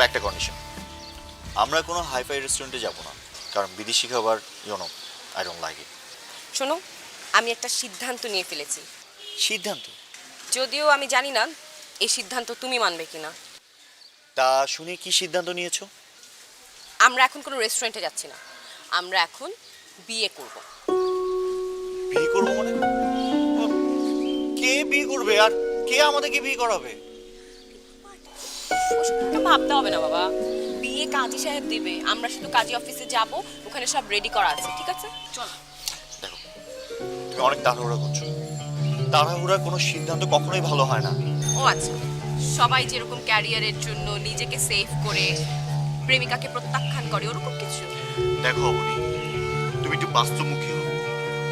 তবে একটা কন্ডিশন, আমরা কোনো হাইফাই রেস্টুরেন্টে যাব না, কারণ বিদেশি খাবার আই ডোন্ট লাইক ইট। শোনো, আমি একটা সিদ্ধান্ত নিয়ে ফেলেছি। সিদ্ধান্ত? যদিও আমি জানি না এই সিদ্ধান্ত তুমি মানবে কিনা। তা শুনে কি সিদ্ধান্ত নিয়েছো? আমরা এখন কোনো রেস্টুরেন্টে যাচ্ছি না, আমরা এখন বিয়ে করব। বিয়ে করবো মানে? কে বিয়ে করবে আর কে আমাদেরকে বিয়ে করাবে? ওসবটা ভাবতে হবে না বাবা, বিয়ে কাজী সাহেব দিবে, আমরা শুধু কাজী অফিসে যাব, ওখানে সব রেডি করা আছে, ঠিক আছে? চলো। দেখো, তুমি অনেক তাড়াহুড়া করছো। তাড়াহুড়ার কোনো সিদ্ধান্ত কখনোই ভালো হয় না। ও আচ্ছা, সবাই যেরকম ক্যারিয়ারের জন্য নিজেকে সেভ করে প্রেমিকাকে প্রত্যাখ্যান করে, ওরকম কিছু? দেখো অবনী, তুমি একটু বাস্তবমুখী হও।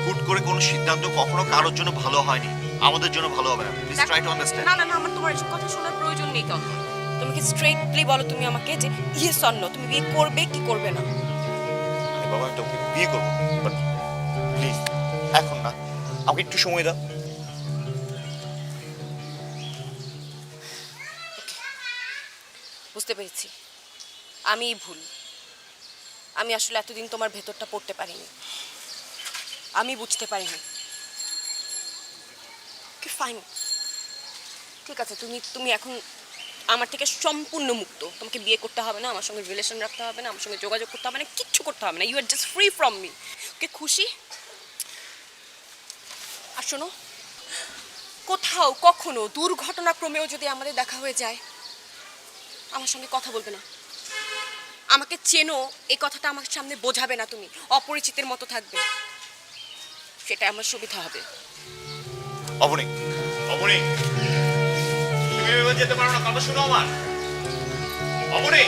হুট করে কোনো সিদ্ধান্ত কখনো কারোর জন্য ভালো হয়নি, আমাদের জন্য ভালো হবে না। Please try to understand. না না না, আমার তোমার এসব কথা শোনার প্রয়োজন নেই। তখন তোমাকে স্ট্রেটলি বলো তুমি আমাকে যে ইয়েস অর নো, তুমি বিয়ে করবে কি করবে না। বাবা, আমি তোকে বিয়ে করবো, বাট প্লিজ এখন না, আমাকে একটু সময় দাও। বুঝতে পেরেছি, আমিই ভুল। আমি আসলে এতদিন তোমার ভেতরটা পড়তে পারিনি, আমি বুঝতে পারিনি। ফাইন, ঠিক আছে, তুমি তুমি এখন আমার থেকে সম্পূর্ণ মুক্ত। তোমাকে বিয়ে করতে হবে না, আমার সঙ্গে রিলেশন রাখতে হবে না, আমার সঙ্গে যোগাযোগ করতে হবে না, কিচ্ছু করতে হবে না। You are just free from me. Okay, খুশি? আর শোনো, কোথাও কখনো দুর্ঘটনাক্রমেও যদি আমাদের দেখা হয়ে যায়, আমার সঙ্গে কথা বলবে না। আমাকে চেনো এই কথাটা আমার সামনে বোঝাবে না, তুমি অপরিচিতের মতো থাকবে, সেটা আমার সুবিধা হবে। অবনী, অবনী, তুমি এভাবে যেতে পারো না, কথা শোনো আমার। অবনী,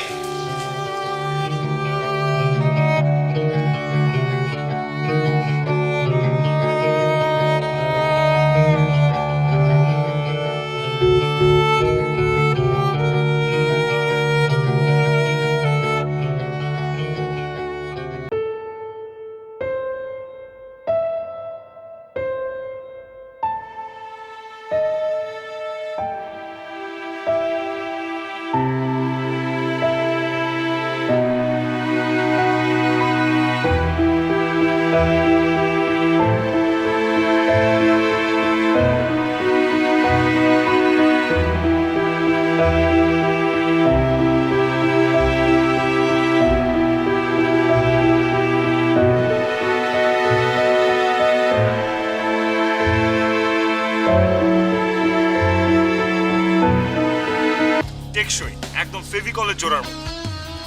টেকসই একদম ফেভিকলের জোড়ার মতো।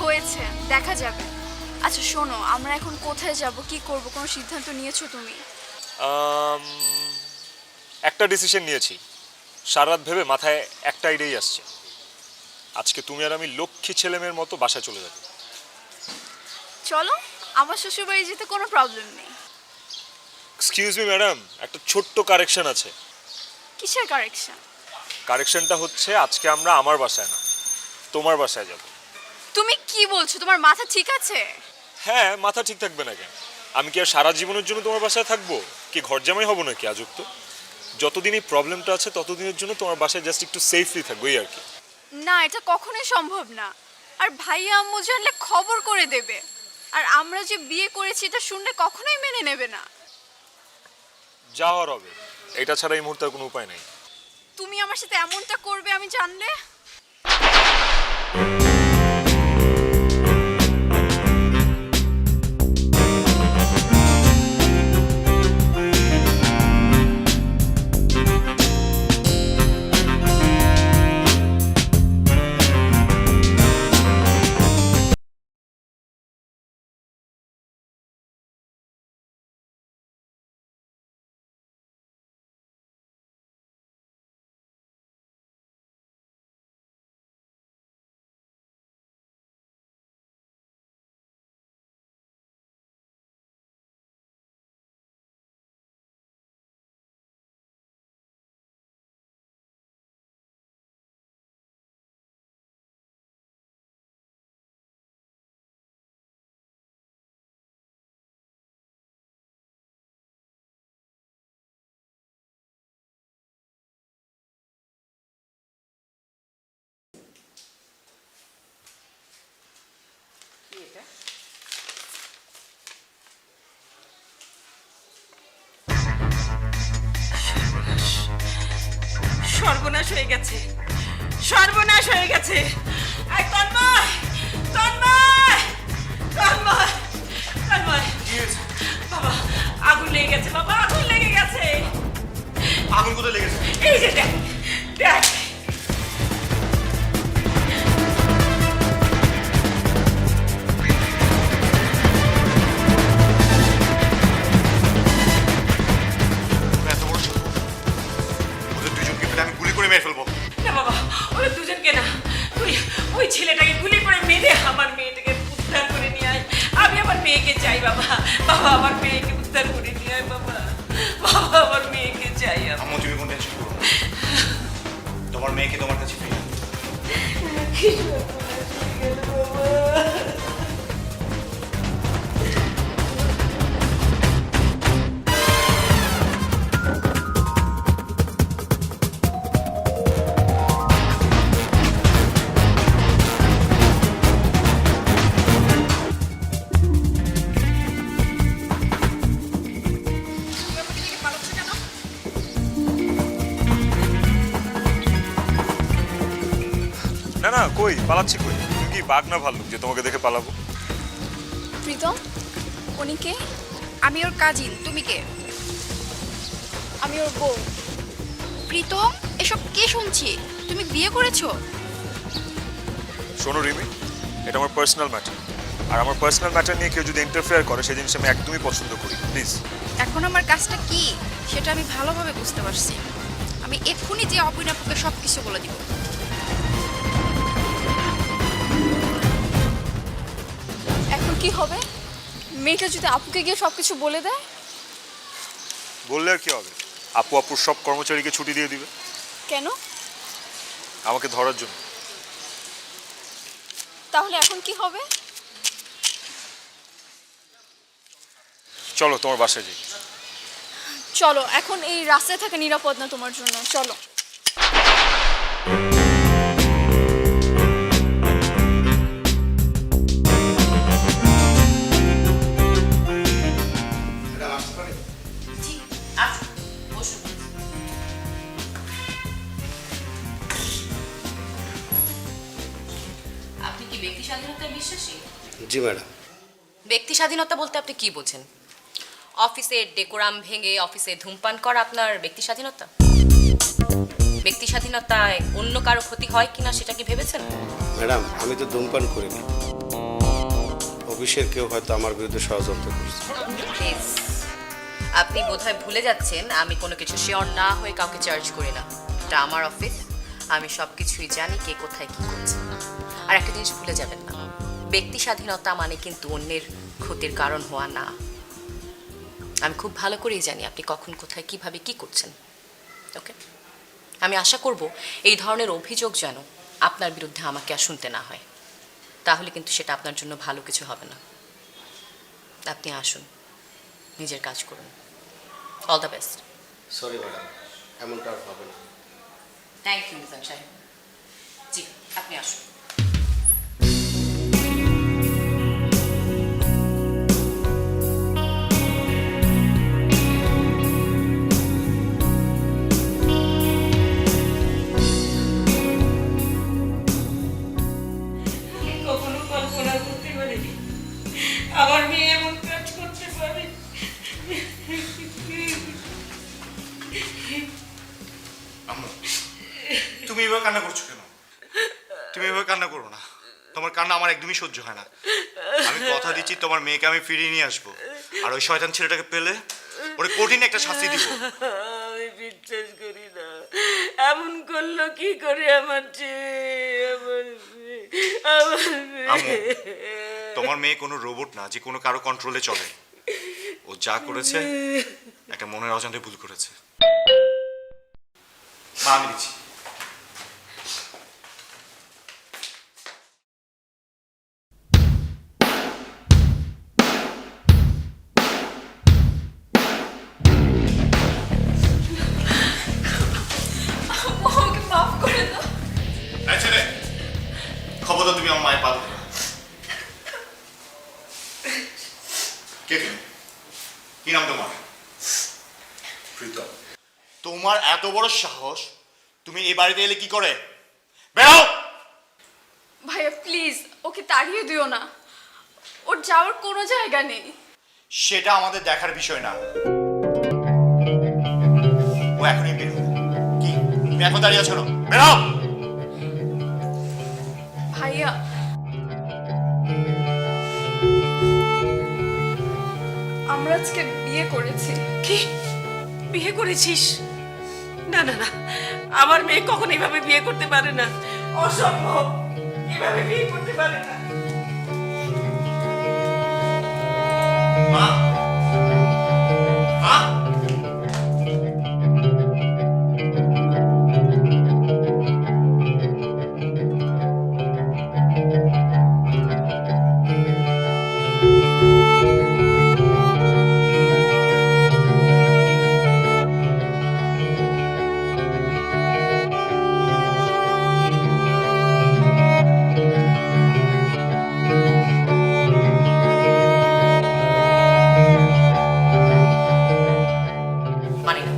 হয়েছে, দেখা যাবে। আচ্ছা শোনো, আমরা এখন কোথায় যাব, কি করব, কোনো সিদ্ধান্ত নিয়েছো তুমি? একটা ডিসিশন নিয়েছি, সারা রাত ভেবে মাথায় একটা আইডিয়াই আসছে। আজকে তুমি আর আমি লক্ষ্মী ছেলেমেয়ের মতো বাসায় চলে যাবো। চলো, আমার শ্বশুরবাড়ি যেতে কোনো প্রবলেম নেই। এক্সকিউজ মি ম্যাডাম, একটা ছোট্ট কারেকশন আছে। কিসের কারেকশন? কারেকশনটা হচ্ছে আজকে আমরা আমার বাসায় না, তোমার বাসায় যাব। তুমি কি বলছো? তোমার মাথা ঠিক আছে? হ্যাঁ, মাথা ঠিক থাকবে না কেন? আমি কি আর সারা জীবনের জন্য তোমার বাসায় থাকবো? কি ঘর জামাই হবো নাকি আজব তো? যতদিন এই প্রবলেমটা আছে ততদিনের জন্য তোমার বাসায় জাস্ট একটু সেফলি থাকবো, এই আর কি। না, এটা কখনোই সম্ভব না। আর ভাইয়া আম্মু জানলে খবর করে দেবে, আর আমরা যে বিয়ে করেছি এটা শুনলে কখনোই মেনে নেবে না। যা হওয়ার হবে, এটা ছাড়া এই মুহূর্তে আর কোনো উপায় নেই। তুমি আমার সাথে এমনটা করবে আমি জানলে? এটা সর্বনাশ হয়ে গেছে, সর্বনাশ হয়ে গেছে। আই তন্ময়, তন্ময়, তন্ময়, তন্ময়, বাবা আগুন লেগে গেছে, বাবা আগুন লেগে গেছে। আগুন কোথায় লেগেছে? এই যে দেখ, দেখ। এত বড় সাহস! ওদের দুজনকে পেলে আমি গুলি করে মেরে ফেলবো। না বাবা, ওরা দুজনকে না, তুই ওই ছেলেটাকে গুলি করে মেরে আমার মেয়েটাকে উদ্ধার করে নিয়ে আয়। আমি আমার মেয়েকে চাই বাবা, বাবা আমার মেয়েকে উদ্ধার করে নিয়ে আয় বাবা, বাবা আমার মেয়েকে চাই আমি। আম্মু তুমি কোন টেনশন করো না। তোমার মেয়েকে তোমার কাছে ফিরিয়ে আনবো। না না, কই পালাচ্ছি কই? তুমি কি বাঘ না ভাল্লুক যে তোমাকে দেখে পালাবো? প্রীতম, উনি কে? আমি ওর কাজিন, তুমি কে? আমি ওর বউ। প্রীতম, এসব কে শুনছি? তুমি বিয়ে করেছো? শোনো রিমি, এটা আমার পার্সোনাল ম্যাটার, আর আমার পার্সোনাল ম্যাটার নিয়ে কেউ যদি ইন্টারফেয়ার করে সেই জিনিস আমি একদমই পছন্দ করি। প্লিজ। এখন আমার কাজটা কি সেটা আমি ভালোভাবে বুঝতে পারছি। আমি এক্ষুনি যে অপিনাপুকে সব কিছু বলে দিব। এখন কি হবে? মেয়েটা যদি আপুকে গিয়ে সব কিছু বলে দেয়? বললে আর কি হবে? আপু আপুর সব কর্মচারীকে ছুটি দিয়ে দিবে কেন? আমাকে ধরার জন্য। তাহলে এখন কি হবে? চলো তোমার বাসায় যাই। চলো, এখন এই রাস্তায় থাকা নিরাপদ না তোমার জন্য, চলো। আপনি কি ব্যক্তি স্বাধীনতায় বিশ্বাসী? জি ম্যাডাম। ব্যক্তি স্বাধীনতা বলতে আপনি কি বোঝেন? অফিসের ডেকোরাম ভেঙে অফিসে ধূমপান করা আপনার ব্যক্তি স্বাধীনতা? ব্যক্তি স্বাধীনতায় অন্য কারো ক্ষতি হয় কিনা সেটা কি ভেবেছেন? ম্যাডাম, আমি তো ধূমপান করিনি। অফিসের কেউ হয়তো আমার বিরুদ্ধে ষড়যন্ত্র করছে। প্লিজ, আপনি বোধহয় ভুলে যাচ্ছেন আমি কোনো কিছু শিওর না হয়ে কাউকে চার্জ করি না। এটা আমার অফিস, আমি সব কিছুই জানি কে কোথায় কি করছে। আর একটা জিনিস ভুলে যাবেন না, ব্যক্তি স্বাধীনতা মানে কিন্তু অন্যের ক্ষতির কারণ হওয়া না। আমি খুব ভালো করেই জানি আপনি কখন কোথায় কিভাবে কি করছেন। ওকে, আমি আশা করব এই ধরনের অভিযোগ যেন আপনার বিরুদ্ধে আমাকে আর শুনতে না হয়, তাহলে কিন্তু সেটা আপনার জন্য ভালো কিছু হবে না। আপনি আসুন, নিজের কাজ করুন। All the best. Sorry madam, এমনটা আর হবে না। থ্যাংক ইউ মিজান সাহেব। জি, আপনি আসুন। কখনো কল্পনা করতে পারিনি আমার মেয়ে এমন কাজ করতে পারে। আম্মু তুমি এভাবে কান্না করছো কেন? তুমি এভাবে কান্না করো না, তোমার কান্না আমার একদমই সহ্য হয় না। আমি কথা দিচ্ছি তোমার মেয়েকে আমি ফিরিয়ে নিয়ে আসবো, আর ওই শয়তান ছেলেটাকে পেলে ওরে কঠিন একটা শাস্তি দিব। আমি বিশ্বাস করি না, এমন করলো কি করে আমার আম্মু, তোমার মেয়ে কোনো রোবট না যে কোনো কারো কন্ট্রোলে চলে। ও যা করেছে একটা মনের অজান্তে ভুল করেছে। মা, আমি দিচ্ছি। আমাকে মাফ করে দাও। এই ছেলে, খবরদার তুমি আমার মায়ের পা ধরবে না। কে তুমি? কি নাম তোমার? প্রীতম। তোমার এত বড় সাহস, তুমি এই বাড়িতে এলে কি করে? বেরো! ভাইয়া প্লিজ ওকে তাড়িয়ে দিও না, ওর যাওয়ার কোনো জায়গা নেই। সেটা আমাদের দেখার বিষয় না। ও এখনই বের হবে। কি তুমি এখন দাঁড়িয়ে আছো না? বেরো! ভাইয়া আমরা আজকে বিয়ে করেছি। কি বিয়ে করেছিস? না না না, আমার মেয়ে কখনো এভাবে বিয়ে করতে পারে না, অসম্ভব, এভাবে বিয়ে করতে পারে না। মা! মা! মানি না,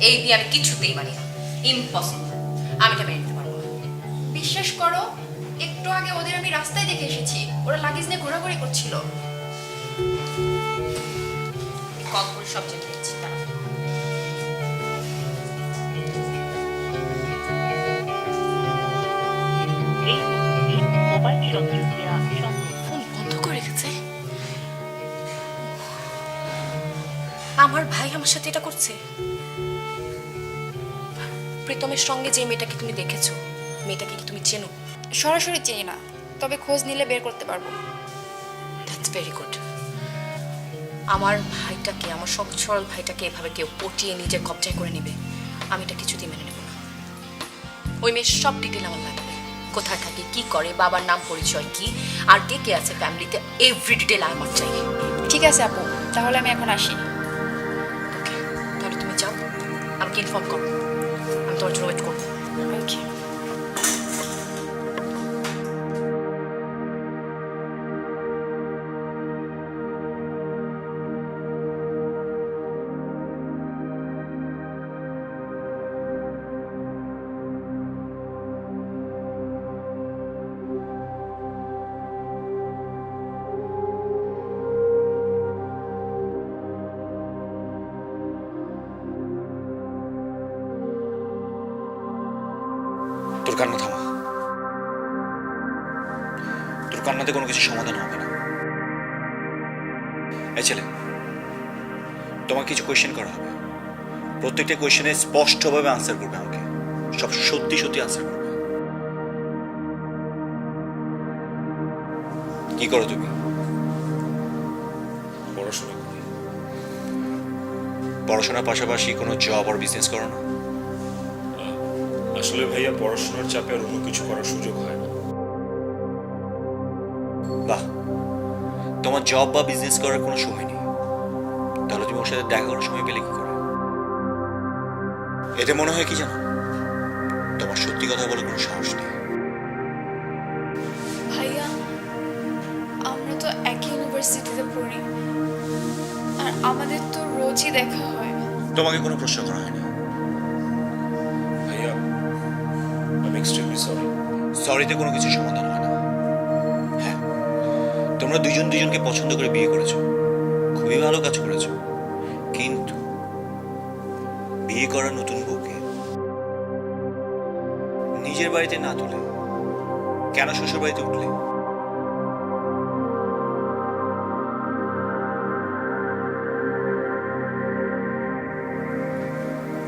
এই বিয়ে আমি কিছুতেই মানি না, ইম্পসিবল। আমি এটা মেনে নিতে পারবো না। বিশ্বাস করো, একটু আগে ওদের আমি রাস্তায় দেখে এসেছি, ওরা লাগেজ নিয়ে ঘোরাঘুরি করছিল। কল করে সব জেনে নিচ্ছি, দাঁড়াও। এই মুহূর্তে মোবাইল সংযোগ দেওয়া সম্ভব ফোন বন্ধ করে রেখেছে। আমার ভাই আমার সাথে এটা করছে। প্রীতমের সঙ্গে যে মেয়েটাকে তুমি দেখেছো, মেয়েটাকে কি তুমি চেনো? সরাসরি চিনি না, তবে খোঁজ নিলে বের করতে পারবো। That's very good. আমার ভাইটাকে, আমার সহজ সরল ভাইটাকে এভাবে কেউ পটিয়ে নিজের কবজায় করে নেবে, আমি এটা কিছুতেই মেনে নেব না। ওই মেয়ের সব ডিটেল আমার লাগবে, কোথায় থাকে, কি করে, বাবার নাম পরিচয় কি, আর কে কে আছে ফ্যামিলিতে, এভরি ডিটেল আমার চাই। ঠিক আছে আপু, তাহলে আমি এখন আসি। ওকে, তাহলে তুমি যাও, আমাকে ইনফর্ম করো, আমি তোমার জন্য ওয়েট করবো। ওকে। তোর কান্না থামা। তোর কান্নাতে কোনো কিছু সমাধান হবে না। এই ছেলে, তোমাকে কিছু কোয়েশ্চেন করা হবে, প্রত্যেকটা কোয়েশ্চেনে স্পষ্টভাবে আনসার করবে আমাকে, সব সত্যি সত্যি আনসার করবে। কি করো তুমি? পড়াশোনা করি। পড়াশোনার পাশাপাশি কোনো জব আর বিজনেস করো না? আসলে ভাইয়া পড়াশোনার চাপে আর অন্য কিছু করার সুযোগ হয় না। বাহ, তোমার জব বা বিজনেস করার কোনো সময় নেই, তাহলে তুমি ওর সাথে দেখা করার সময় পেলে কি করে? এতে মনে হয় কি জানো, তোমার সত্যি কথা বলে কোনো সাহস নেই। ভাইয়া আমরা তো একই ইউনিভার্সিটিতে পড়ি, আর আমাদের তো রোজই দেখা হয়। তোমাকে কোনো প্রশ্ন করা হয়নি। ভাইয়া আমি এক্সট্রিমলি সরি। সরিতে কোনো কিছু সমাধান হয় না। হ্যাঁ, তোমরা দুজন দুজনকে পছন্দ করে বিয়ে করেছো, খুবই ভালো কাজ করেছো, কিন্তু বিয়ে করা নতুন বউকে নিজের বাড়িতে না তুলে কেন শ্বশুর বাড়িতে উঠলে?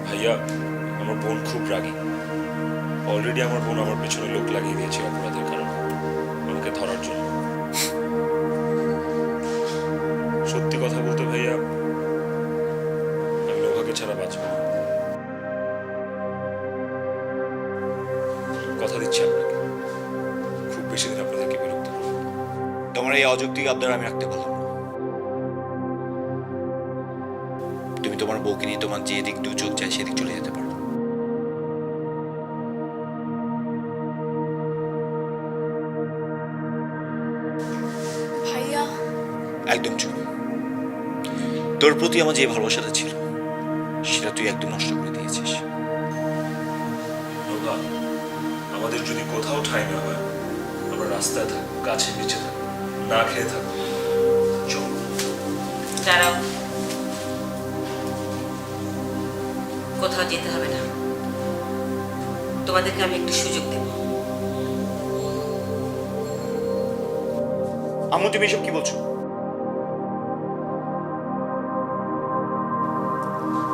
ভাইয়া আমার বোন খুব রাগী। অলরেডি আমার বোন আমার পেছনে লোক লাগিয়ে দিয়েছে অপরাধের কারণে, আমাকে ধরার জন্য। সত্যি কথা বলতে ভাইয়া, আমি নোভাকে ছাড়া বাঁচব না। কথা দিচ্ছি আপনাকে, খুব বেশি দিন আপনাদেরকে বিরক্ত করব না। তোমার এই অযৌক্তিক আবদার আমি রাখতে পারলাম না। তুমি তোমার বউকে নিয়ে তোমার যেদিক দু চোখ চায় সেদিক চলে যেতে পারো। ভাইয়া একদম চুপ। তোর প্রতি আমার যে ভালোবাসাটা ছিল সেটা তুই একদম নষ্ট করে দিয়েছিস। নোভা, আমাদের যদি কোথাও ঠাঁই না হয়, আমরা রাস্তায় থাকবো, গাছের নিচে থাকবো, না খেয়ে থাকবো। চল। দাঁড়াও, কোথাও যেতে হবে না, তোমাদেরকে আমি একটু সুযোগ দেব। আম্মু তুমি এসব কি বলছো?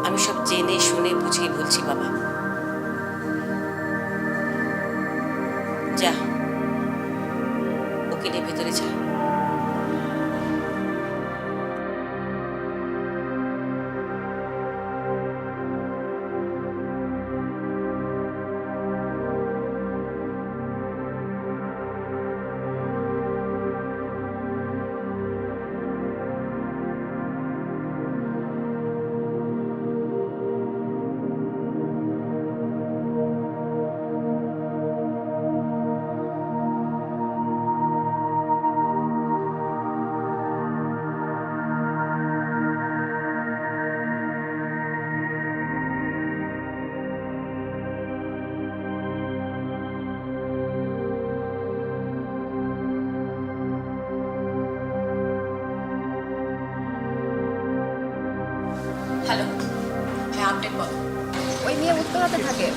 আমি সব জেনে শুনে বুঝিয়ে বলছি বাবা। যা, ওকে নিয়ে ভেতরে যা। হ্যালো, হ্যাঁ আপডেট বলো। ওই মেয়ে উত্তরাতে থাকে।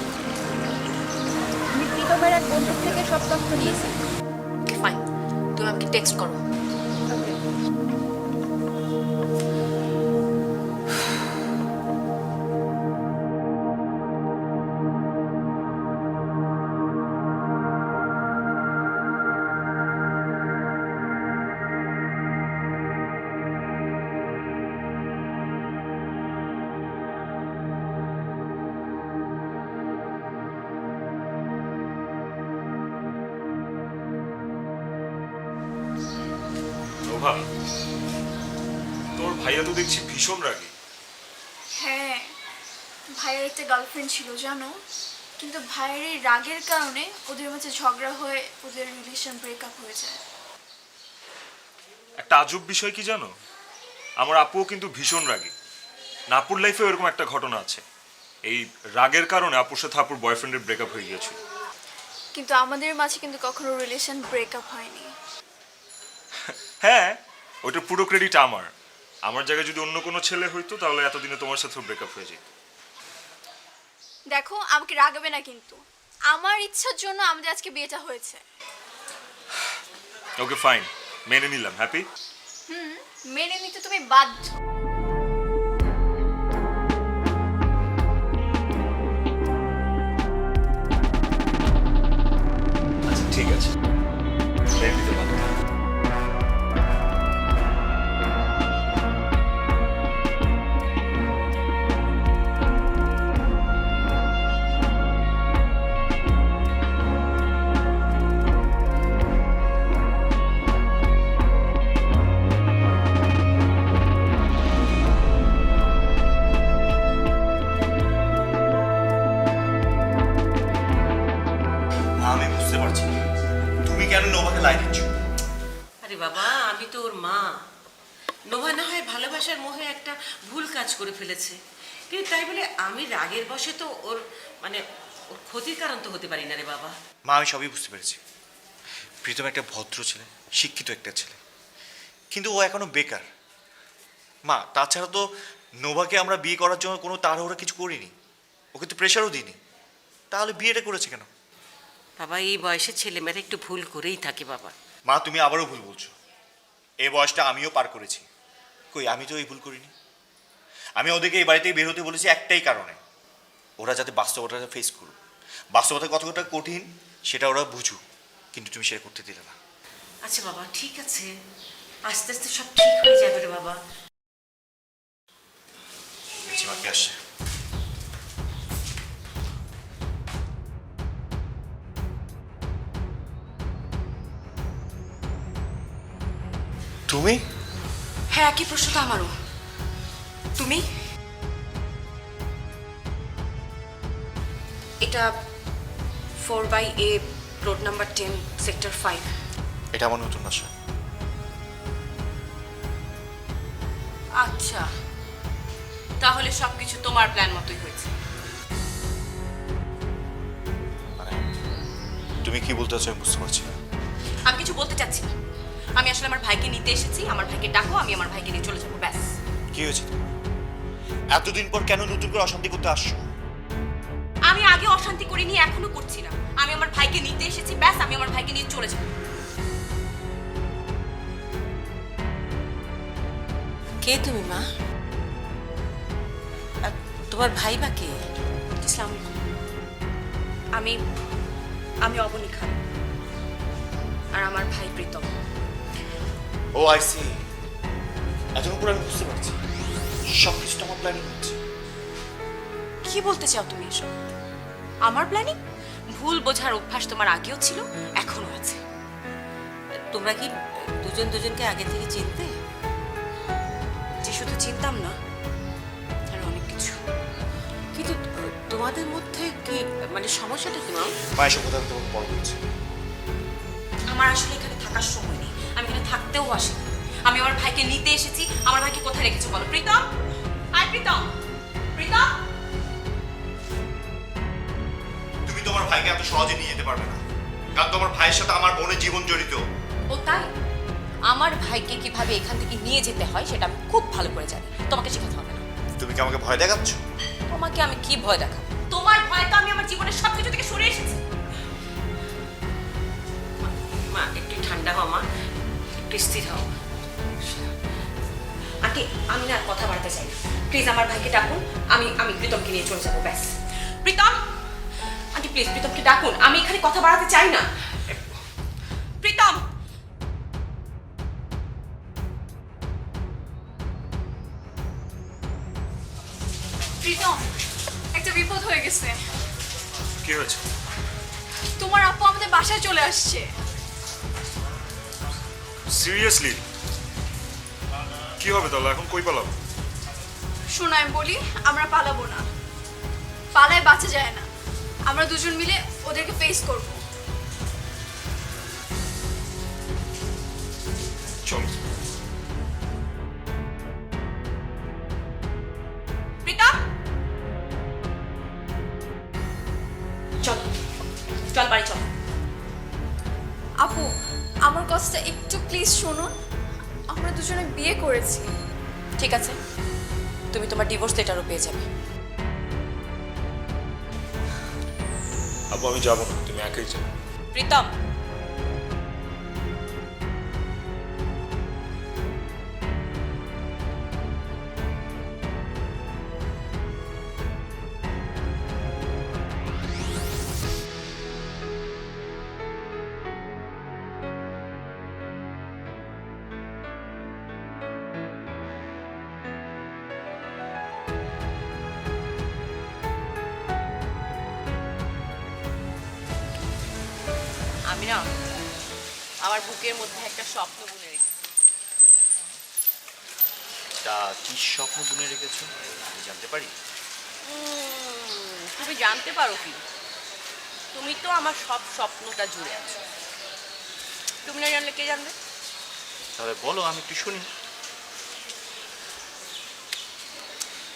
আমি প্রীতমের এক বন্ধুর থেকে সব তথ্য নিয়েছি। ওকে ফাইন, তুমি আমাকে টেক্সট করো। নোভা, তোর ভাইয়া তো দেখছি ভীষণ রাগী। হ্যাঁ, ভাইয়ের একটা গার্লফ্রেন্ড ছিল জানো, কিন্তু ভাইয়ের এই রাগের কারণে ওদের মাঝে ঝগড়া হয়ে ওদের রিলেশন ব্রেকআপ হয়ে যায়। একটা আজব বিষয় কি জানো, আমার আপুও কিন্তু ভীষণ রাগী। নাপুর লাইফে এরকম একটা ঘটনা আছে, এই রাগের কারণে আপুর সাথে আপুর বয়ফ্রেন্ডের ব্রেকআপ হয়ে গিয়েছিল। কিন্তু আমাদের মাঝে কিন্তু কখনো রিলেশন ব্রেকআপ হয়নি। হ্যাঁ, ওইটার পুরো ক্রেডিট আমার। আমার জায়গায় যদি অন্য কোনো ছেলে হইতো তাহলে এতদিনে তোমার সাথেও ব্রেকআপ হয়ে যেত। দেখো, আমাকে রাগাবে না কিন্তু, আমার ইচ্ছার জন্য আমাদের আজকে বিয়েটা হয়েছে। ওকে ফাইন, মেনে নিলাম। হ্যাপি? মেনে নিতে তুমি বাধ্য। আচ্ছা ঠিক আছে, মেনে নিতে পারবো। আমি বুঝতে পারছি তুমি কেন নোভাকে লাই দিচ্ছ। আরে বাবা, আমি তো ওর মা। নোভা না হয় ভালোবাসার মোহে একটা ভুল কাজ করে ফেলেছে, কিন্তু তাই বলে আমি রাগের বশে তো ওর মানে ওর ক্ষতির কারণ তো হতে পারি না রে বাবা। মা আমি সবই বুঝতে পেরেছি, প্রীতম একটা ভদ্র ছেলে, শিক্ষিত একটা ছেলে, কিন্তু ও এখনো বেকার। মা তাছাড়া তো নোভাকে আমরা বিয়ে করার জন্য কোনো তাড়াহুড়া কিছু করিনি, ওকে তো প্রেশারও দিইনি, তাহলে বিয়েটা করেছে কেন? বাবা, এই বয়সে ছেলেমেয়েরা একটু ভুল করেই থাকে বাবা। মা তুমি আবারও ভুল বলছো, এই বয়সটা আমিও পার করেছি। কই আমি তো এই ভুল করিনি। আমি ওদেরকে এই বাড়িতেই বের হতে বলেছি একটাই কারণে, ওরা যাতে বাস্তবতাটা ফেস করুক, বাস্তবতা কতটা কঠিন সেটা ওরা বুঝুক, কিন্তু তুমি সেটা করতে দিলে না। আচ্ছা বাবা, ঠিক আছে, আস্তে আস্তে সব ঠিক হয়ে যাবে রে বাবা। জেঠিমাকে আসছে। তুমি? হ্যাঁ, একই প্রশ্ন তো আমারও। তুমি? এটা 4/A, রোড নাম্বার 10, সেক্টর 5। এটা আমার নতুন বাসা। আচ্ছা, তাহলে সবকিছু তোমার প্ল্যান মতোই হয়েছে। মানে তুমি কি বলতে চাচ্ছো আমি বুঝতে পারছি না। আমি কিছু বলতে চাচ্ছি না, আমি আসলে আমার ভাইকে নিতে এসেছি, আমার ভাইকে ডাকো, আমি আমার ভাইকে নিয়ে চলে যাবো, ব্যাস। কি হয়েছে তোমার? এতদিন পর কেন নতুন করে অশান্তি করতে আসছো? আমি আগে অশান্তি করিনি, এখনো করছি না। আমি আমার ভাইকে নিতে এসেছি, ব্যাস, আমি আমার ভাইকে নিয়ে চলে যাবো। কে তুমি মা? আর তোমার ভাই বা কে? ইসলাম, আমি আমি অবনী খান, আর আমার ভাই প্রীতম। ও আই সি, এতক্ষণ পরে আমি বুঝতে পারছি সব কিছু আমার প্ল্যানিং হচ্ছে। কি বলতে চাও তুমি এসব? আমার প্ল্যানিং? ভুল বোঝার অভ্যাস তোমার আগেও ছিল, এখনো আছে। তোমরা কি দুজন দুজনকে আগে থেকে চিনতে? যে শুধু চিনতাম না, আর অনেক কিছু। কিন্তু তোমাদের মধ্যে কি মানে সমস্যাটা কি মা? মায়ের সব কথা আমি তোমাকে পরে বলছি। আমার আসলে এখানে থাকার সময় নেই, আমি এখানে থাকতেও আসিনি। আমি আমার ভাইকে নিতে এসেছি। আমার ভাইকে কোথায় রেখেছো বলো? প্রীতম, আয় প্রীতম, প্রীতম। তুমি তোমার ভাইকে এত সহজে নিয়ে যেতে পারবে না, কারণ তোমার ভাইয়ের সাথে আমার বোনের জীবন জড়িত। ও তাই? আমার ভাইকে কিভাবে এখান থেকে নিয়ে যেতে হয় সেটা আমি খুব ভালো করে জানি, তোমাকে শেখাতে হবে না। তুমি কি আমাকে ভয় দেখাচ্ছ? তোমাকে আমি কি ভয় দেখাবো? তোমার ভয় তো আমি আমার জীবনের সবকিছু থেকে সরে এসেছি। মা একটু ঠান্ডা হও মা, একটু স্থির হও। আন্টি, আমি না আর কথা বাড়াতে চাই না, প্লিজ আমার ভাইকে ডাকুন, আমি আমি প্রীতমকে নিয়ে চলে যাবো, ব্যাস। প্রীতম, আন্টি প্লিজ প্রীতমকে ডাকুন, আমি এখানে কথা বাড়াতে চাই না। প্রীতম। প্রীতম, একটা বিপদ হয়ে গেছে। কি হয়েছে? তোমার আপু আমাদের বাসায় চলে আসছে। সিরিয়াসলি? কি হবে তাহলে? এখন কই পালাবো? শোনো, আমি বলি, আমরা পালাবো না, পালায় বাঁচা যায় না। আমরা দুজন মিলে ওদেরকে ফেস করব। চলো। প্রীতম, চল চল বাড়ি চল। আপু, আমার কথাটা একটু প্লিজ শুনুন। আমরা দুজনে বিয়ে করেছি। ঠিক আছে, তুমি তোমার ডিভোর্স লেটারও পেয়ে যাবে। আপু আমি যাবো না, তুমি একাই যাও। প্রীতম, আমি না আমার বুকের মধ্যে একটা স্বপ্ন বুনে রেখেছি। তা কি স্বপ্ন বুনে রেখেছো আমি জানতে পারি? তুমি জানতে পারো কি? তুমি তো আমার সব স্বপ্নটা জুড়ে আছো, তুমি না জানলে কে জানবে? তাহলে বলো, আমি একটু শুনি।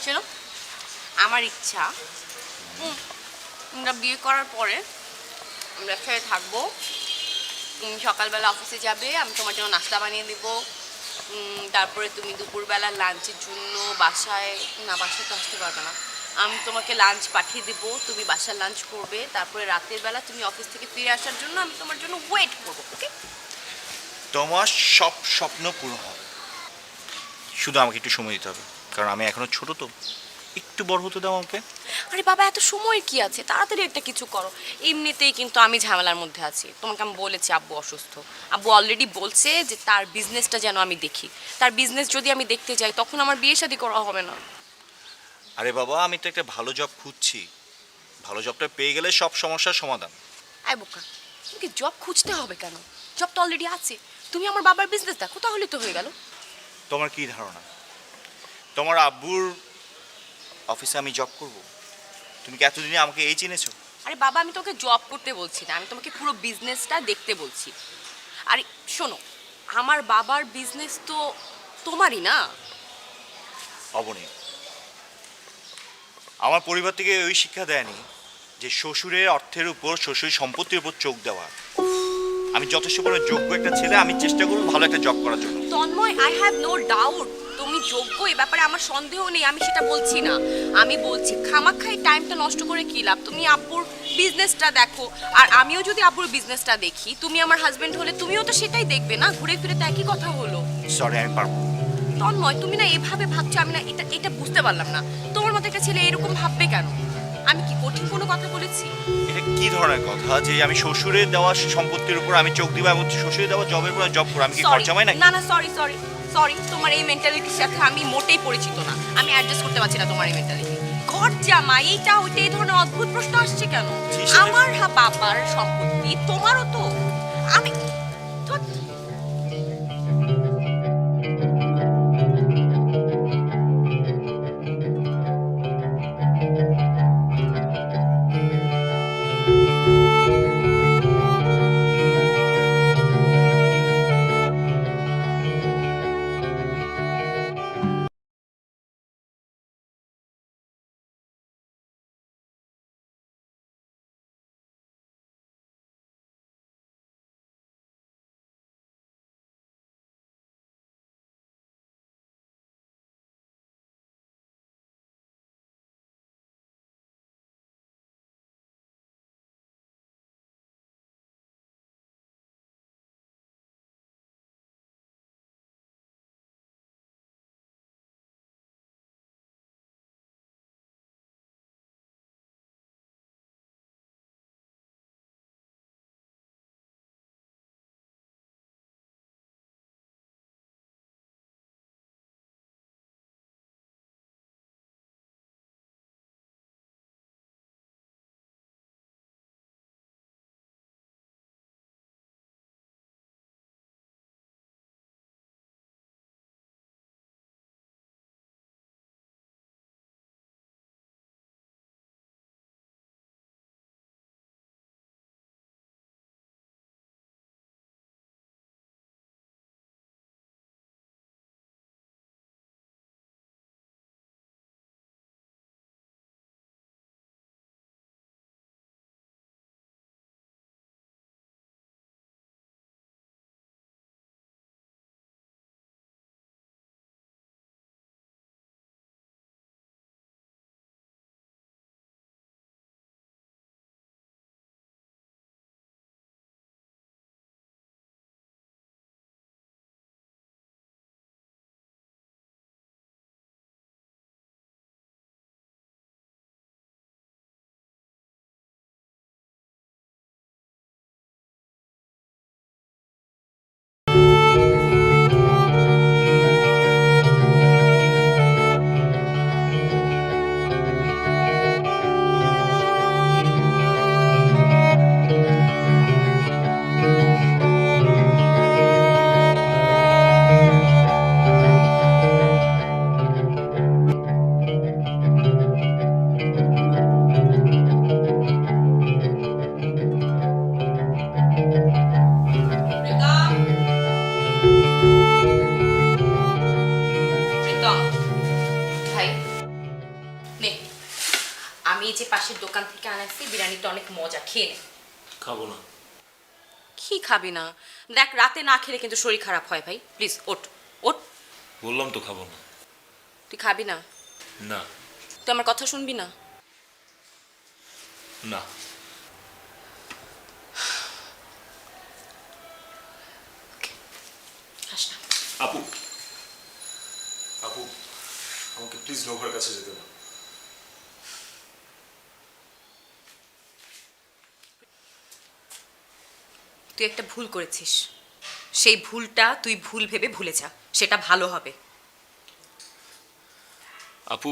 শোনো, আমার ইচ্ছা আমরা বিয়ে করার পরে আমরা একসাথে থাকবো। তুমি সকালবেলা অফিসে যাবে, আমি তোমার জন্য নাস্তা বানিয়ে দেবো। তারপরে তুমি দুপুরবেলা লাঞ্চের জন্য বাসায় তো আসতে পারবে না, আমি তোমাকে লাঞ্চ পাঠিয়ে দেবো, তুমি বাসার লাঞ্চ করবে। তারপরে রাতের বেলা তুমি অফিস থেকে ফিরে আসার জন্য আমি তোমার জন্য ওয়েট করবো, ওকে? তোমার সব স্বপ্ন পূরণ হবে, শুধু আমাকে একটু সময় দিতে হবে, কারণ আমি এখনো ছোট, তো একটু বড় হতে দাও আমাকে। আরে বাবা, এত সময় কি আছে, তাড়াতাড়ি একটা কিছু করো। এমনিতেই কিন্তু আমি ঝামেলার মধ্যে আছি, তোমাকে আমি বলেছি আব্বু অসুস্থ। আব্বু অলরেডি বলছে যে তার বিজনেসটা যেন আমি দেখি, তার বিজনেস যদি আমি দেখতে যাই তখন আমার বিয়ে শাদী করা হবে না। আরে বাবা, আমি তো একটা ভালো জব খুঁজছি, ভালো জবটা পেয়ে গেলে সব সমস্যার সমাধান। আয় বোকা, তোমাকে জব খুঁজতে হবে কেন? জব তো অলরেডি আছে, তুমি আমার বাবার বিজনেস দেখো, তাহলে তো হয়ে গেল। তোমার কি ধারণা তোমার আব্বুর অফিসে আমি জব করব? তুমি কি এতদিনে আমাকে এই চিনেছো? আরে বাবা, আমি তোকে জব করতে বলছি না, আমি তোমাকে পুরো বিজনেসটা দেখতে বলছি। আরে শোনো, আমার বাবার বিজনেস তো তোমারই না। অবনী, আমার পরিবার থেকে ওই শিক্ষা দেয়নি যে শ্বশুরের অর্থের উপর, শ্বশুরের সম্পত্তির উপর চোখ দেওয়া। আমি যথেষ্ট পরিমাণে যোগ্য একটা ছেলে, আমি চেষ্টা করব ভালো একটা জব করার জন্য। Tanmay, I have no doubt তুমি যোগ্য, এ ব্যাপারে আমার সন্দেহ নেই, আমি সেটা বলছি না। আমি বলছি খামাখাই টাইমটা নষ্ট করে কি লাভ? তুমি আব্বুর বিজনেসটা দেখো, আর আমিও যদি আব্বুর বিজনেসটা দেখি, তুমি আমার হাজবেন্ড হলে তুমিও তো সেটাই দেখবে না? ঘুরে ফিরে তো একই কথা হলো। সরি, আমি পারবো না। তন্ময়, তুমি না এভাবে ভাবছো, আমি না এটা বুঝতে পারলাম না। তোমার মতো একটা ছেলে এরকম ভাববে কেন? আমি কি কঠিন কোনো কথা বলেছি? এটা কি ধরনের কথা যে আমি শ্বশুরের দেওয়া সম্পত্তির উপর আমি চোখ দিব এবং শ্বশুরের দেওয়া জবের উপর জব করব? আমি কি ঘর জামাই নাকি? না না, সরি সরি সরি, তোমার এই মেন্টালিটির সাথে আমি মোটেই পরিচিত না। আমি অ্যাডজাস্ট করতে পারছি না তোমার এই মেন্টালিটি। ঘর জামাই এইটা ওইটা এই ধরনের অদ্ভুত প্রশ্ন আসছে কেন? আমার বাবার সম্পত্তি, তোমারও তো। আমি ধুৎ। আমি এই যে পাশের দোকান থেকে আনাচ্ছি বিরিয়ানিটা অনেক মজা, খেয়ে নে। খাবো না। কি খাবি না? দেখ, রাতে না খেলে কিন্তু শরীর খারাপ হয় ভাই। প্লিজ ওঠ ওঠ। বললাম তো খাবো না। তুই খাবি না? না। তুই আমার কথা শুনবি না? না। খাস না। আপু, আপু, আমাকে প্লিজ নৌকার কাছে যেতে না। তুই একটা ভুল করেছিস, সেই ভুলটা তুই ভুল ভেবে ভুলে যা, সেটা ভালো হবে। আপু,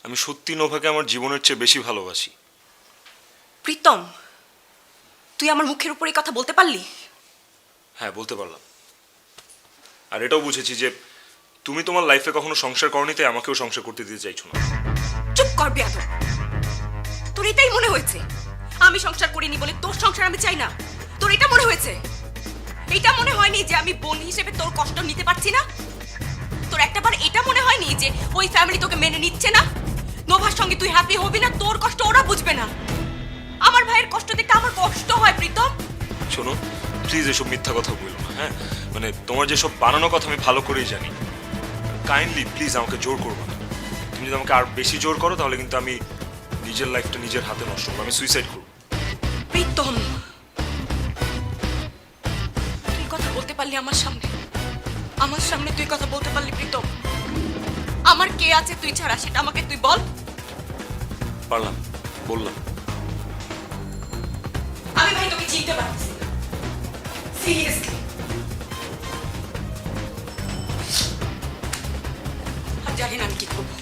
আমি সত্যি নোভাকে আমার জীবনের চেয়ে বেশি ভালোবাসি। প্রীতম, তুই আমার মুখের উপর এই কথা বলতে পারলি? হ্যাঁ, বলতে পারলাম। আর এটাও বুঝেছি যে তুমি তোমার লাইফে কখনো সংসার করনি, তাই আমাকেও সংসার করতে দিতে চাইছো না। চুপ কর বেয়াদব। তোর এটাই মনে হয়েছে আমি সংসার করিনি বলে তোর সংসার আমি চাই না? তোর এটা মনে হয়েছে? এটা মনে হয়নি যে আমি বোন হিসেবে তোর কষ্ট নিতে পারছি না? তোর একটাবার এটা মনে হয়নি যে ওই ফ্যামিলি তোকে মেনে নিচ্ছে না? নোভার সঙ্গে তুই হ্যাপি হবি না, তোর কষ্ট ওরা বুঝবে না। আমার ভাইয়ের কষ্ট দেখতে আমার কষ্ট হয় প্রীতম। শোনো প্লিজ এসব মিথ্যা কথা বলো না, হ্যাঁ? মানে তোমার যেসব বানানো কথা আমি ভালো করেই জানি। কাইন্ডলি প্লিজ আমাকে জোর করবো না। তুমি যদি আমাকে আর বেশি জোর করো তাহলে কিন্তু আমি নিজের লাইফটা নিজের হাতে নষ্ট করবো, আমি সুইসাইড করবো। প্রীতম, তুই কথা বলতে পারলি আমার সামনে? আমার সামনে তুই কথা বলতে পারলি প্রীতম? আমার কে আছে তুই ছাড়া, সেটা আমাকে তুই বল। পারলাম, বললাম। আমি ভাই তোকে চিনতে পারছি না, সিরিয়াসলি। আর জানি না আমি কি করবো।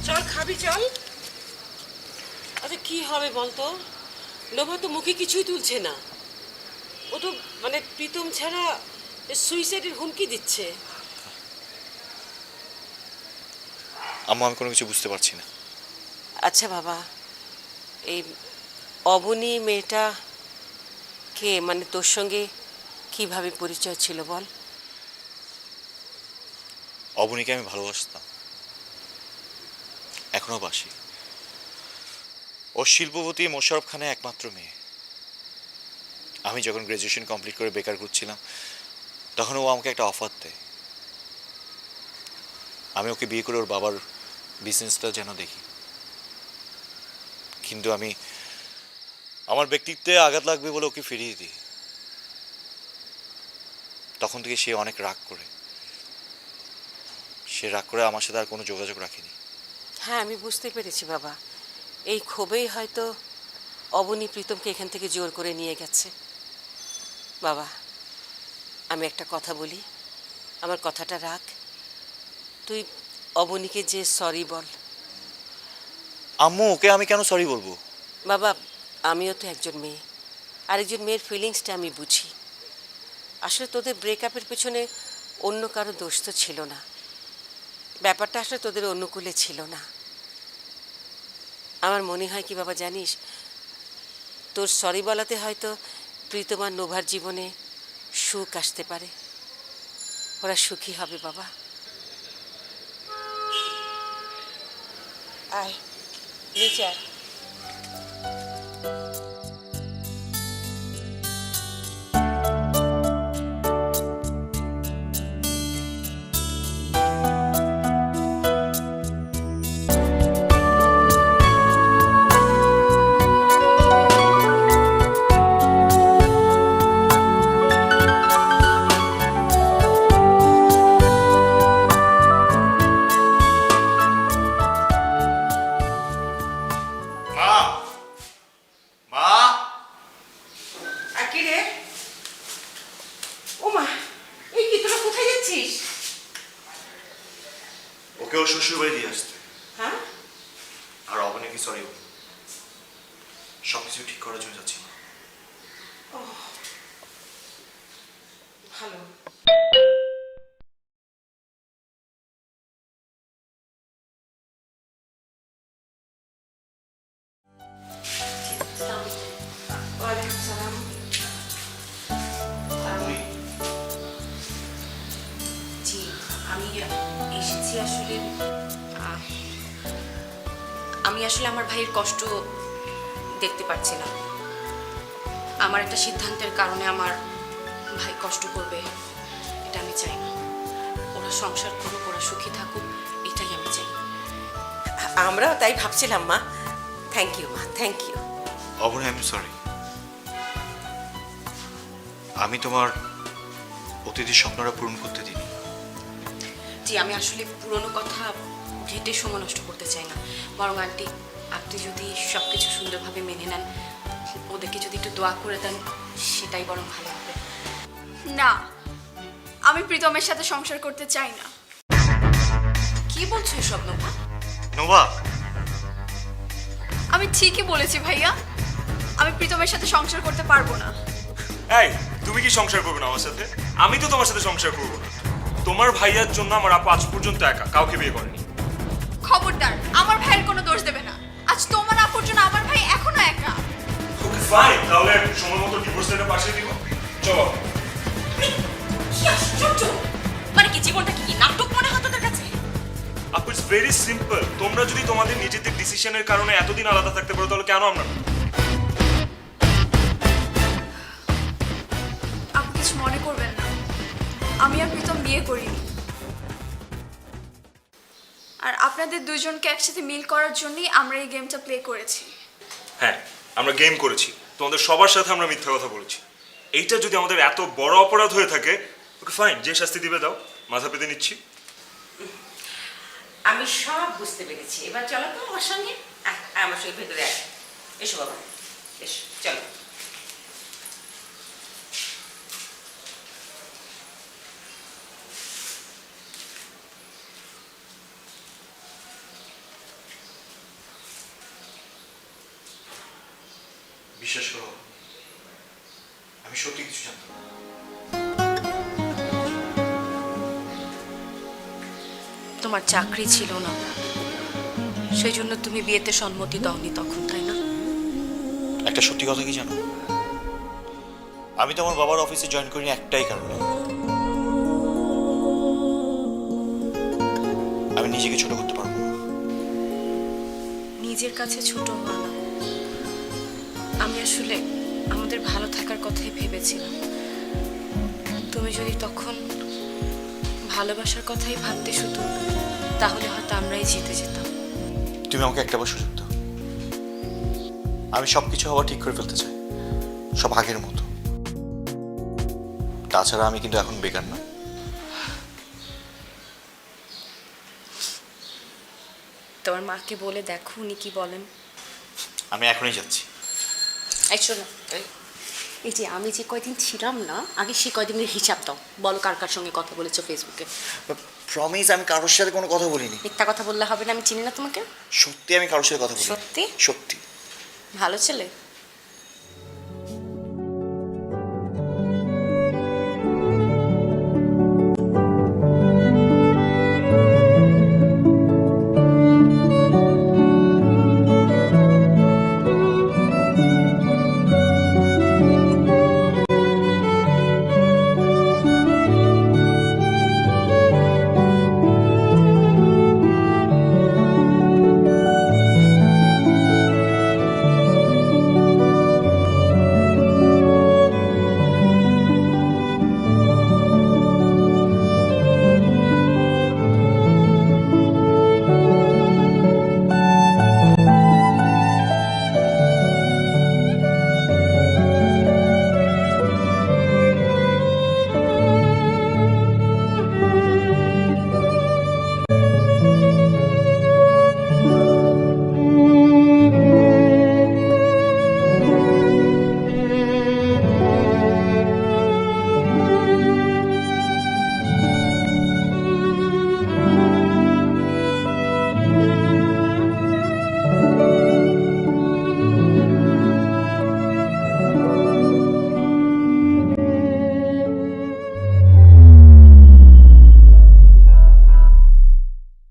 চল খাবি চল। আচ্ছা কি হবে বলতো, নোভা তো মুখে কিছুই তুলছে না। ও তো মানে প্রীতম ছাড়া সুইসাইডের হুমকি দিচ্ছে। আম্মা আমি কোনো কিছু বুঝতে পারছি না। আচ্ছা বাবা, এই অবনী মেয়েটা কে, মানে তোর সঙ্গে কিভাবে পরিচয় ছিল বল? অবনীকে আমি ভালোবাসতাম, এখনো বাসি। ও শিল্পপতি মোশাররফ খানের একমাত্র মেয়ে। আমি যখন গ্রাজুয়েশন কমপ্লিট করে বেকার ঘুরছিলাম তখন ও আমাকে একটা অফার দেয়, আমি ওকে বিয়ে করে ওর বাবার বিজনেসটা যেন দেখি। কিন্তু আমি আমার ব্যক্তিত্বে আঘাত লাগবে বলে ওকে ফিরিয়ে দিই। তখন থেকে সে অনেক রাগ করে, সে রাগ করে আমার সাথে আর কোনো যোগাযোগ রাখেনি। হ্যাঁ আমি বুঝতে পেরেছি বাবা, এই ক্ষোভেই হয়তো অবনী প্রীতমকে এখান থেকে জোর করে নিয়ে গেছে। বাবা আমি একটা কথা বলি, আমার কথাটা রাখ। তুই অবনীকে যে সরি বল। আম্মু ওকে আমি কেন সরি বলবো? বাবা আমিও তো একজন মেয়ে, আরেকজন মেয়ের ফিলিংসটা আমি বুঝি। আসলে তোদের ব্রেকআপের পেছনে অন্য কারো দোষ তো ছিল না, ব্যাপারটা আসলে তোদের অনুকূলে ছিল না। আমার মনে হয় কি বাবা জানিস, তোর সরি বলাতে হয়তো প্রীতম আর নোভার জীবনে সুখ আসতে পারে, ওরা সুখী হবে বাবা। আয় নিচে আয়। মা, মা, আর কি রে? ও মা, এই কি তোরা কোথায় যাচ্ছিস? ওকে ওর শ্বশুর বাড়ি দিয়ে আসতে। হ্যাঁ আর অবনীকে সরি বল। সবকিছু ঠিক করার জন্য যাচ্ছি। ভালো। ওয়ালাইকুম সালাম। জি আমি এসেছি আসলে আমি আসলে আমার ভাইয়ের কষ্ট দেখতে পারছি না। আমার একটা সিদ্ধান্তের কারণে আমার ভাই কষ্ট করবে, এটা আমি চাই না। ওরা সংসার করুক, ওরা সুখী থাকুক, এটাই আমি চাই। আমরাও তাই ভাবছিলাম মা। থ্যাংক ইউ মা, thank you. Abani I am sorry. আমি তোমার অতীতের স্বপ্নটা পূরণ করতে দিইনি। জি আমি আসলে পুরনো কথা ঘেটে সময় নষ্ট করতে চাই না। বরং আন্টি আপনি যদি সব কিছু সুন্দরভাবে মেনে নেন, ওদেরকে যদি একটু দোয়া করে দেন, সেটাই বরং ভালো হবে। না, আমি প্রীতমের সাথে সংসার করতে চাই না। কি বলছো এসব নোভা? নোভা, আমি ঠিকই বলেছি ভাইয়া, আমি প্রীতমের সাথে সংসার করতে পারবো না। এই তুমি কি সংসার করবে না আমার সাথে? আমি তো তোমার সাথে সংসার করবো না। তোমার ভাইয়ার জন্য আমার আপু আজ পর্যন্ত একা কাউকে বিয়ে করেনি। খবরদার, আমার ভাইয়ের কোনো দোষ দেবে না। আজ তোমার আপুর জন্য আমার ভাই এখনো একা। ওকে ফাইন, তাহলে সময় মতো ডিভোর্স লেটার পাঠিয়ে দিব। চলো। কি আশ্চর্য! মানে কি জীবনটা কি নাটক মনে হয় তোদের কাছে? আপু ইটস ভেরি সিম্পল, তোমরা যদি তোমাদের নিজেদের ডিসিশনের কারণে এতদিন আলাদা থাকতে পারো তাহলে কেন আমরা না? আপু কিছু মনে করবেন না, আমি আর প্রীতম বিয়ে করিনি। আর আপনাদের দুজনকে একসাথে মিল করার জন্যই আমরা এই গেমটা প্লে করেছি। হ্যাঁ, আমরা গেম করেছি, তোমাদের সবার সাথে আমরা মিথ্যা কথা বলেছি। এইটা যদি আমাদের এত বড় অপরাধ হয়ে থাকে, ওকে ফাইন, যে শাস্তি দিবে দাও, মাথা পেতে নিচ্ছি। আমি সব বুঝতে পেরেছি, এবার চলো তো আমার সঙ্গে। আমার সঙ্গে ভেতরে আস, এসো বাবা, এসো, চলো। বিশ্বাস করো, আমি সত্যি কিছু জানতাম না। তোমার চাকরি ছিল না, সেই জন্য তুমি বিয়েতে সম্মতি দাওনি তখন, তাই না? একটা সত্যি কথা কি জানো, আমি তো আমার বাবার অফিসে জয়েন করিনি একটাই কারণে, আমি নিজেকে ছোট করতে পারবো না। নিজের কাছে ছোট হওয়া না, আমি আসলে আমাদের ভালো থাকার কথাই ভেবেছিলাম। তুমি যদি তখন ভালোবাসার কথাই ভাবতে শুধু, তাহলে হয়তো আমরাই জিতে যেতাম। তুমি আমাকে একটা বার সুযোগ দাও, আমি সবকিছু হওয়া ঠিক করে ফেলতে চাই, সব আগের মতো। তাছাড়া আমি কিন্তু এখন বেকার না। তোমার মাকে বলে দেখো উনি কি বলেন। আমি এখনই যাচ্ছি। এই শোনো, এই যে আমি যে কয়দিন ছিলাম না, আগে সে কয়দিনের হিসাব দাও, বলো কার কার সঙ্গে কথা বলেছো ফেসবুকে। প্রমিস, আমি কারোর সাথে কোনো কথা বলিনি। মিথ্যা কথা বললে হবে না, আমি চিনি না তোমাকে। সত্যি আমি কারোর সাথে কথা বলিনি। সত্যি? সত্যি। ভালো ছেলে।